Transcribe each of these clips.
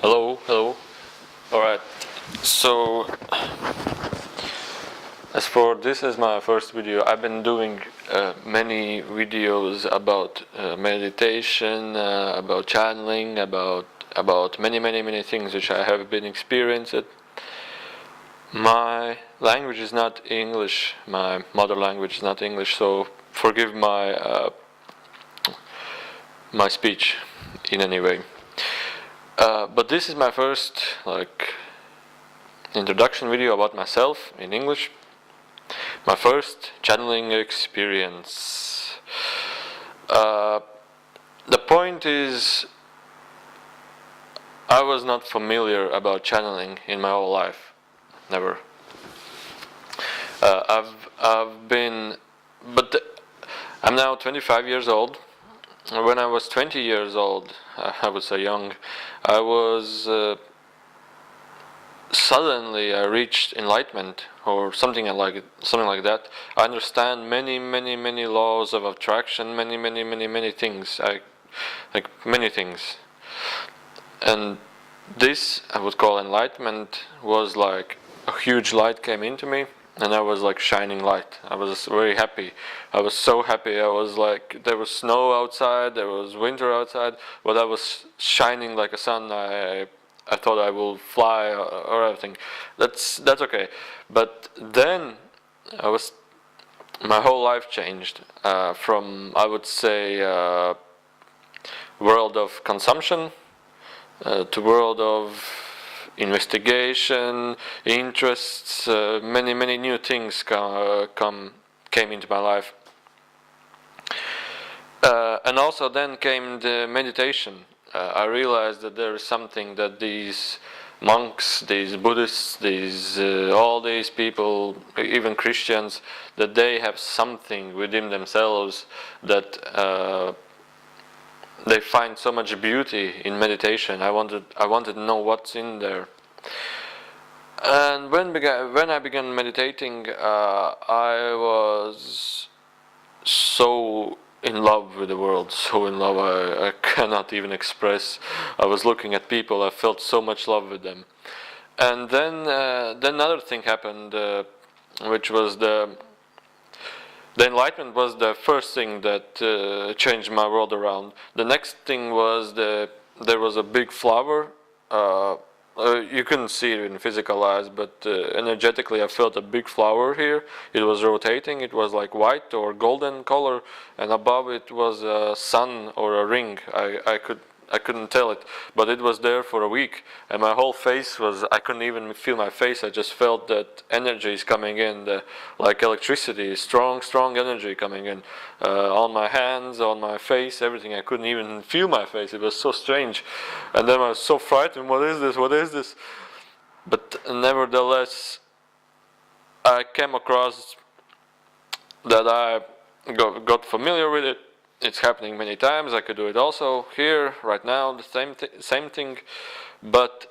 Hello. Alright, so as for this is my first video, I've been doing many videos about meditation, about channeling, about many things which I have been experienced. My language is not English, my mother language is not English, so forgive my my speech in any way. But this is my first introduction video about myself in English. My first channeling experience. The point is, I was not familiar about channeling in my whole life. Never. I've been, but I'm now 25 years old. When I was 20 years old, I would say young, I was suddenly I reached enlightenment or something like that. I understand many laws of attraction, many things. Many things, and this I would call enlightenment was like a huge light came into me. And I was like shining light. I was very happy. I was so happy. I was like, there was snow outside, there was winter outside, but I was shining like a sun. I thought I will fly or everything. That's okay. But then my whole life changed from, I would say, world of consumption to world of investigation, interests, many new things came into my life, and also then came the meditation. I realized that there is something that these monks, these Buddhists, all these people, even Christians, that they have something within themselves that they find so much beauty in meditation. I wanted to know what's in there. And when I began meditating, I was so in love with the world, so in love I cannot even express. I was looking at people, I felt so much love with them. And then another thing happened, which was the enlightenment was the first thing that changed my world around. The next thing was there was a big flower. You couldn't see it in physical eyes, but energetically I felt a big flower here. It was rotating. It was like white or golden color, and above it was a sun or a ring. I couldn't tell it, but it was there for a week, and my whole face was, I couldn't even feel my face. I just felt that energy is coming in, like electricity, strong energy coming in, on my hands, on my face, everything. I couldn't even feel my face. It was so strange, and then I was so frightened. What is this? But nevertheless, I came across that I got familiar with it. It's happening many times. I could do it also here, right now, the same thing. But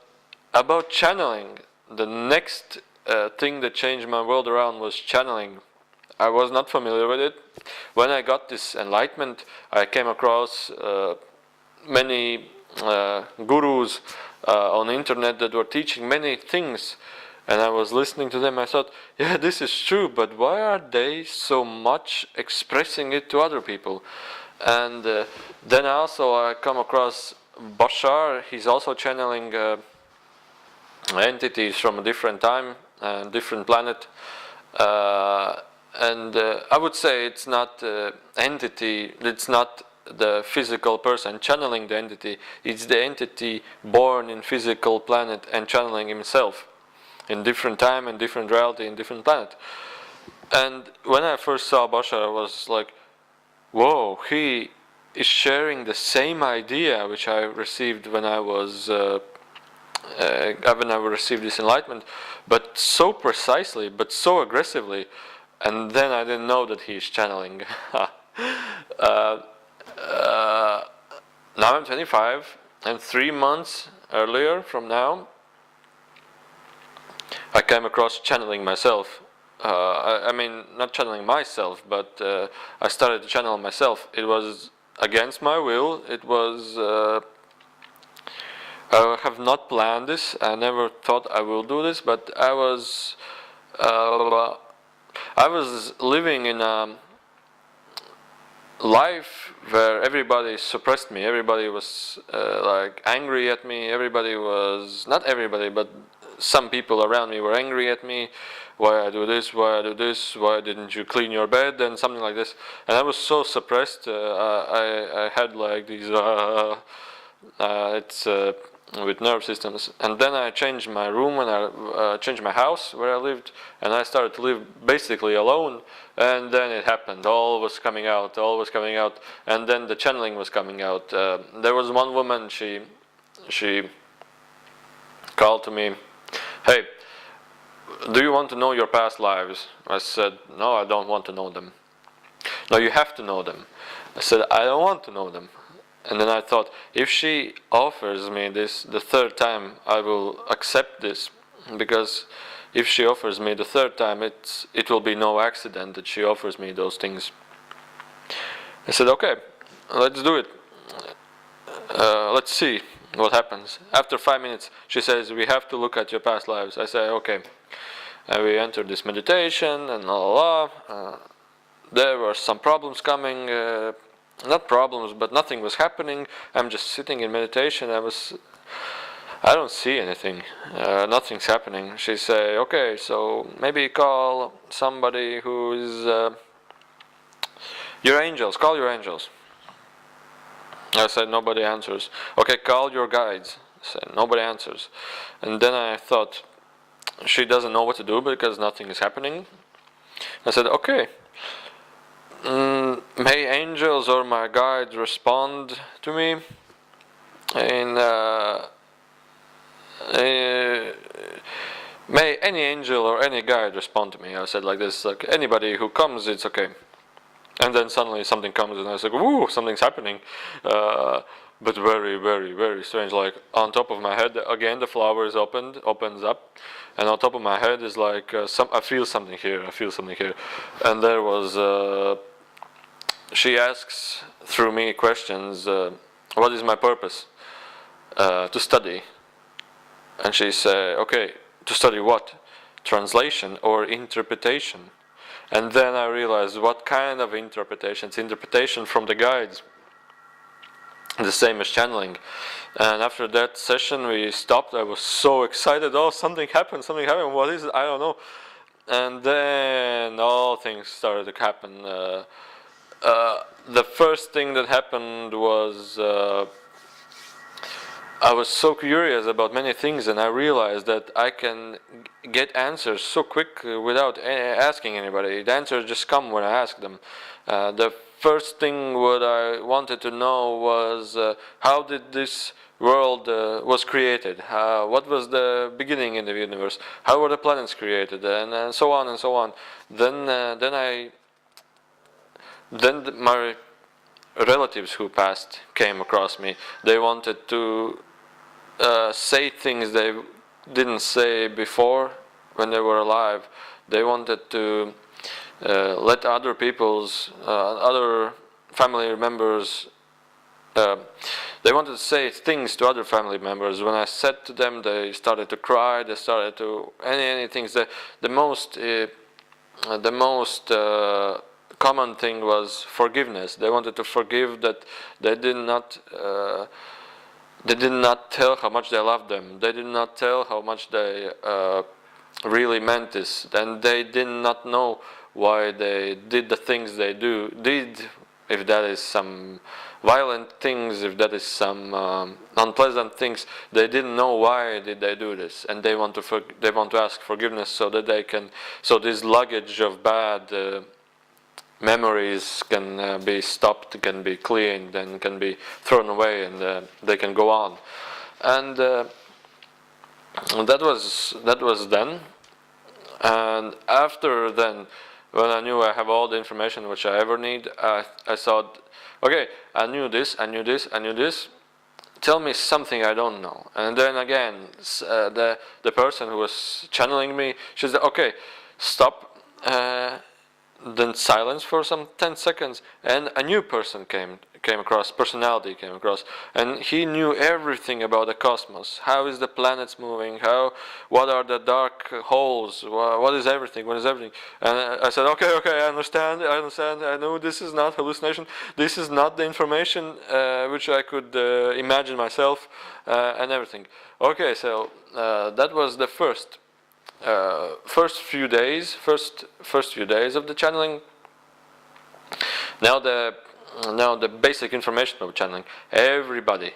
about channeling, the next thing that changed my world around was channeling. I was not familiar with it. When I got this enlightenment, I came across many gurus on the internet that were teaching many things. And I was listening to them. I thought, yeah, this is true, but why are they so much expressing it to other people? And then also I come across Bashar. He's also channeling entities from a different time, different planet. And I would say it's not entity. It's not the physical person channeling the entity. It's the entity born in physical planet and channeling himself in different time and different reality in different planet. And when I first saw Bashar, I was like, whoa, he is sharing the same idea which I received when I was when I received this enlightenment, but so precisely, but so aggressively. And then I didn't know that he is channeling. Now I'm 25, and 3 months earlier from now, I came across channeling myself. I mean, not channeling myself, but I started to channel myself. It was against my will. It was I have not planned this. I never thought I will do this, but uh, I was living in a life where everybody suppressed me. Everybody was like angry at me. Everybody was, not everybody, but some people around me were angry at me. Why I do this? Why I do this? Why didn't you clean your bed? And something like this. And I was so suppressed. I had like these. It's with nerve systems. And then I changed my room and I changed my house where I lived, and I started to live basically alone. And then it happened. All was coming out. All was coming out. And then the channeling was coming out. There was one woman. She called to me. Hey, do you want to know your past lives? I said, no, I don't want to know them. No, you have to know them. I said, I don't want to know them. And then I thought, if she offers me this the third time, I will accept this, because if she offers me the third time, it will be no accident that she offers me those things. I said, okay, let's do it. Let's see what happens. After 5 minutes, she says, we have to look at your past lives. I say, okay. And we entered this meditation and there were some problems coming. Not problems, but nothing was happening. I'm just sitting in meditation. I don't see anything. Nothing's happening. She say, okay, so maybe call somebody who is your angels. Call your angels. I said, nobody answers. Okay, call your guides. I said, nobody answers. And then I thought, she doesn't know what to do because nothing is happening. I said, okay. May angels or my guides respond to me in may any angel or any guide respond to me. I said like this, like anybody who comes, it's okay. And then suddenly something comes and I was like, woo, something's happening. But very, very, very strange. Like on top of my head, again the flower is opens up, and on top of my head is like I feel something here. And there was. She asks through me questions. What is my purpose? To study. And she say, okay, to study what? Translation or interpretation? And then I realized what kind of interpretation. It's interpretation from the guides. The same as channeling. And after that session we stopped. I was so excited. Oh, something happened. What is it? I don't know. And then all things started to happen. The first thing that happened was I was so curious about many things, and I realized that I can get answers so quick without asking anybody. The answers just come when I ask them. The first thing what I wanted to know was how did this world was created? What was the beginning in the universe? How were the planets created? And so on and so on. Then my relatives who passed came across me. They wanted to say things they didn't say before when they were alive. They wanted to let other other family members, they wanted to say things to other family members. When I said to them, they started to cry. They started to any things. The most common thing was forgiveness. They wanted to forgive that they did not tell how much they loved them. They did not tell how much they really meant this. And they did not know why they did the things they did. If that is some violent things, if that is some unpleasant things, they didn't know why did they do this, and they want to ask forgiveness so that so this luggage of bad memories can be stopped, can be cleaned, and can be thrown away, and they can go on. And that was then. And after then, when I knew I have all the information which I ever need, I thought, okay, I knew this. Tell me something I don't know. And then again, the person who was channeling me, she said, okay, stop. then silence for some 10 seconds, and a new person came across, personality came across, and he knew everything about the cosmos. How is the planets moving? What are the dark holes? What is everything? What is everything? And I said, okay, I understand. I know this is not hallucination. This is not the information which I could imagine myself, and everything. Okay, so that was the first few days of the channeling. Now the basic information of channeling. Everybody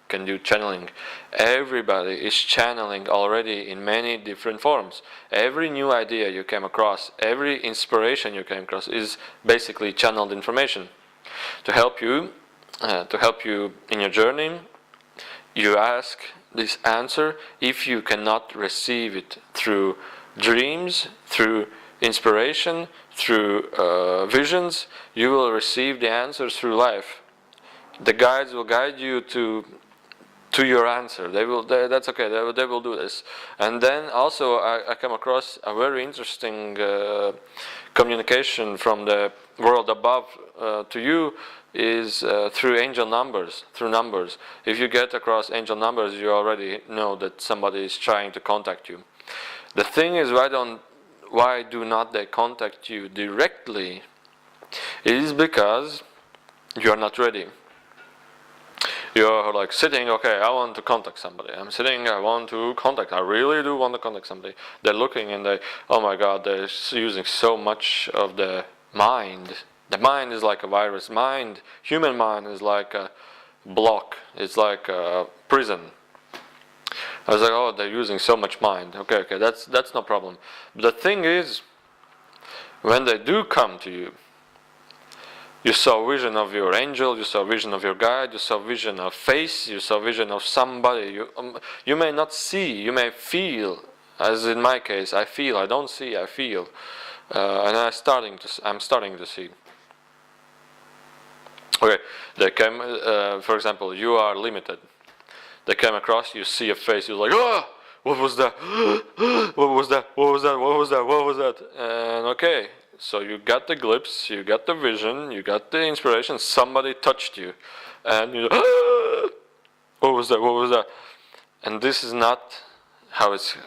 can do channeling. Everybody is channeling already in many different forms. Every new idea you came across, every inspiration you came across is basically channeled information. To help you in your journey, you ask this answer. If you cannot receive it through dreams, through inspiration, through visions, you will receive the answers through life. The guides will guide you to your answer. That's okay. They will do this. And then also I come across a very interesting communication from the world above to you is through angel numbers, through numbers. If you get across angel numbers, you already know that somebody is trying to contact you. The thing is, why do not they contact you directly? It is because you are not ready. You're like sitting, okay, I want to contact somebody. I'm sitting, I really do want to contact somebody. They're looking and oh my God, they're using so much of the mind. The mind is like a virus. Human mind is like a block. It's like a prison. I was like, oh, they're using so much mind. Okay, that's no problem. But the thing is, when they do come to you, you saw vision of your angel, you saw vision of your guide, you saw vision of face, you saw vision of somebody. You may not see, you may feel. As in my case, I feel. I don't see, I feel, and I'm starting to see. Okay, they came. For example, you are limited. They came across. You see a face. You're like, oh, what was that? What was that? What was that? What was that? What was that? And okay. So you got the glimpse, you got the vision, you got the inspiration, somebody touched you. And you're like, ah! What was that? What was that? And this is not how it's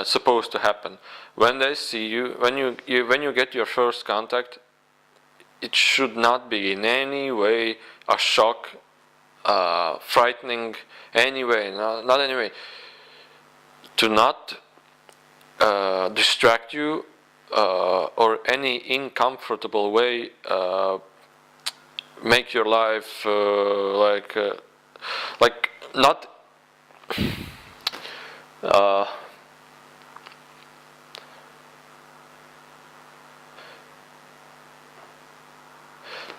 supposed to happen. When they see you, when you get your first contact, it should not be in any way a shock, frightening, anyway, not anyway. To not distract you, or any uncomfortable way make your life like not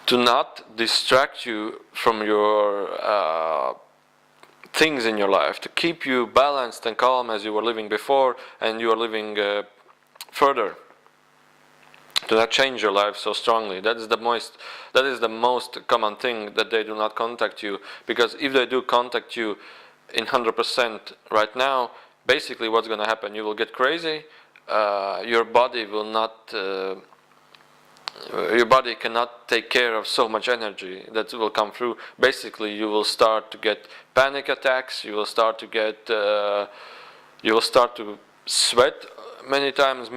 to not distract you from your things in your life, to keep you balanced and calm as you were living before, and you are living further. Do not change your life so strongly. That is the most common thing, that they do not contact you. Because if they do contact you in 100% right now, basically what's going to happen? You will get crazy. Your body will not. Your body cannot take care of so much energy that will come through. Basically, you will start to get panic attacks. You will start to get. You will start to sweat. Many times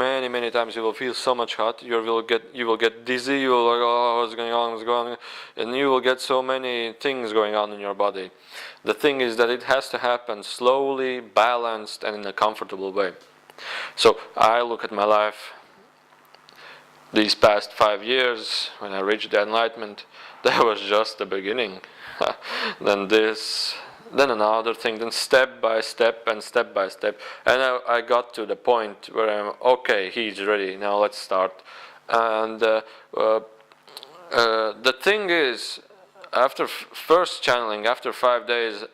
you will feel so much hot. You will get dizzy. You will like, oh, what's going on, and you will get so many things going on in your body. The thing is that it has to happen slowly, balanced, and in a comfortable way. So I look at my life. These past 5 years, when I reached the enlightenment, that was just the beginning. Then another thing, then step by step, and I got to the point where I'm okay. He's ready. Now let's start. And the thing is, after first channeling, after 5 days,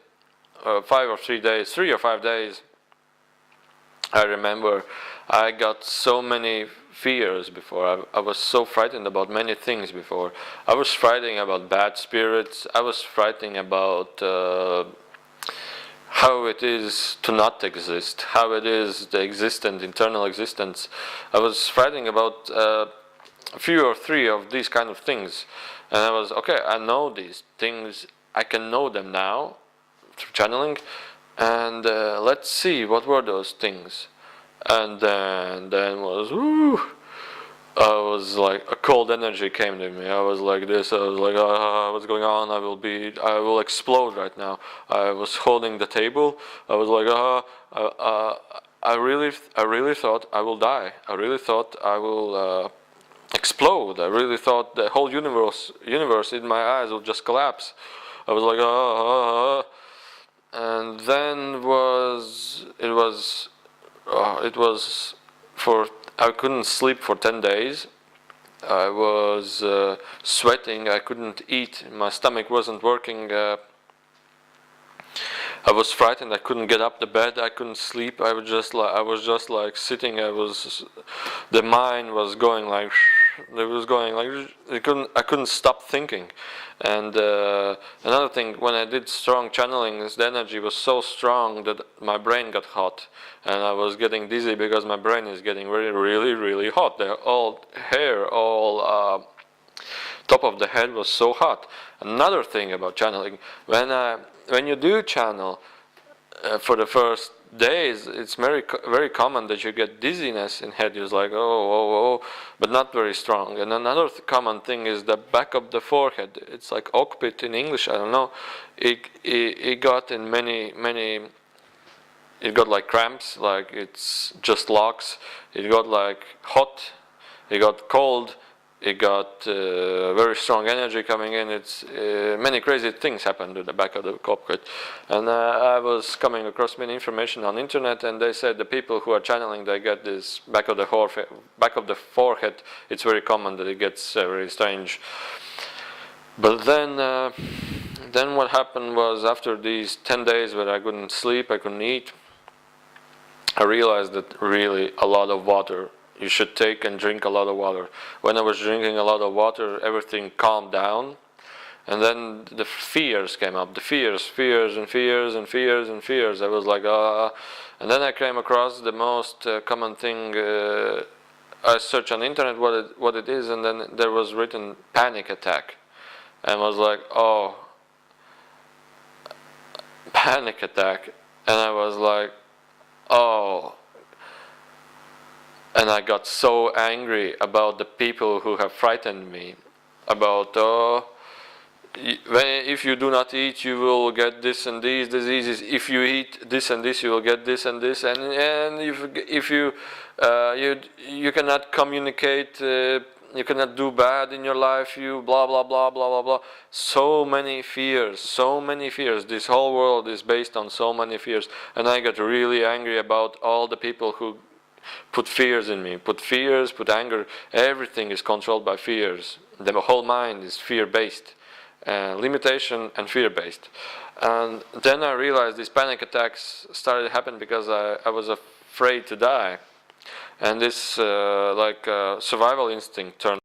3 or 5 days, I remember I got so many fears before. I was so frightened about many things before. I was frightened about bad spirits. I was frightened about how it is to not exist, how it is the existent, internal existence. I was writing about a few or three of these kind of things, and I was, okay, I know these things, I can know them now through channeling, and let's see what were those things. And then was, woo, I was like, a cold energy came to me. I was like this. I was like, what's going on? I will explode right now. I was holding the table. I was like, I really thought I will die. I really thought I will explode. I really thought the whole universe in my eyes will just collapse. I was like, and then it was for, I couldn't sleep for 10 days. I was sweating. I couldn't eat. My stomach wasn't working. I was frightened. I couldn't get up the bed. I couldn't sleep. I was just like sitting. The mind was going like, it was going like, I couldn't stop thinking. And another thing, when I did strong channeling, the energy was so strong that my brain got hot, and I was getting dizzy because my brain is getting really hot. All hair, all top of the head was so hot. Another thing about channeling, when you do channel for the first days, it's very common that you get dizziness in head. You're like, oh, but not very strong. And another common thing is the back of the forehead. It's like occiput in English, I don't know. It got in many, it got like cramps, like it's just locks. It got like hot, it got cold, it got very strong energy coming in. It's many crazy things happened to the back of the cockpit, and I was coming across many information on internet, and they said the people who are channeling, they get this back of the forehead. It's very common that it gets very strange. But then what happened was, after these 10 days where I couldn't sleep, I couldn't eat, I realized that really a lot of water. You should take and drink a lot of water. When I was drinking a lot of water, everything calmed down. And then the fears came up. The fears. I was like, And then I came across the most common thing. I searched on the internet what it is, and then there was written panic attack. And I was like, oh, panic attack. And I was like, oh. And I got so angry about the people who have frightened me about, if you do not eat, you will get this and these diseases. If you eat this and this, you will get this and this. And if you you cannot communicate, you cannot do bad in your life. You blah blah blah blah blah blah. So many fears, so many fears. This whole world is based on so many fears. And I got really angry about all the people who put fears in me, put anger. Everything is controlled by fears. The whole mind is fear-based, limitation and fear-based. And then I realized these panic attacks started happening because I was afraid to die, and this survival instinct turned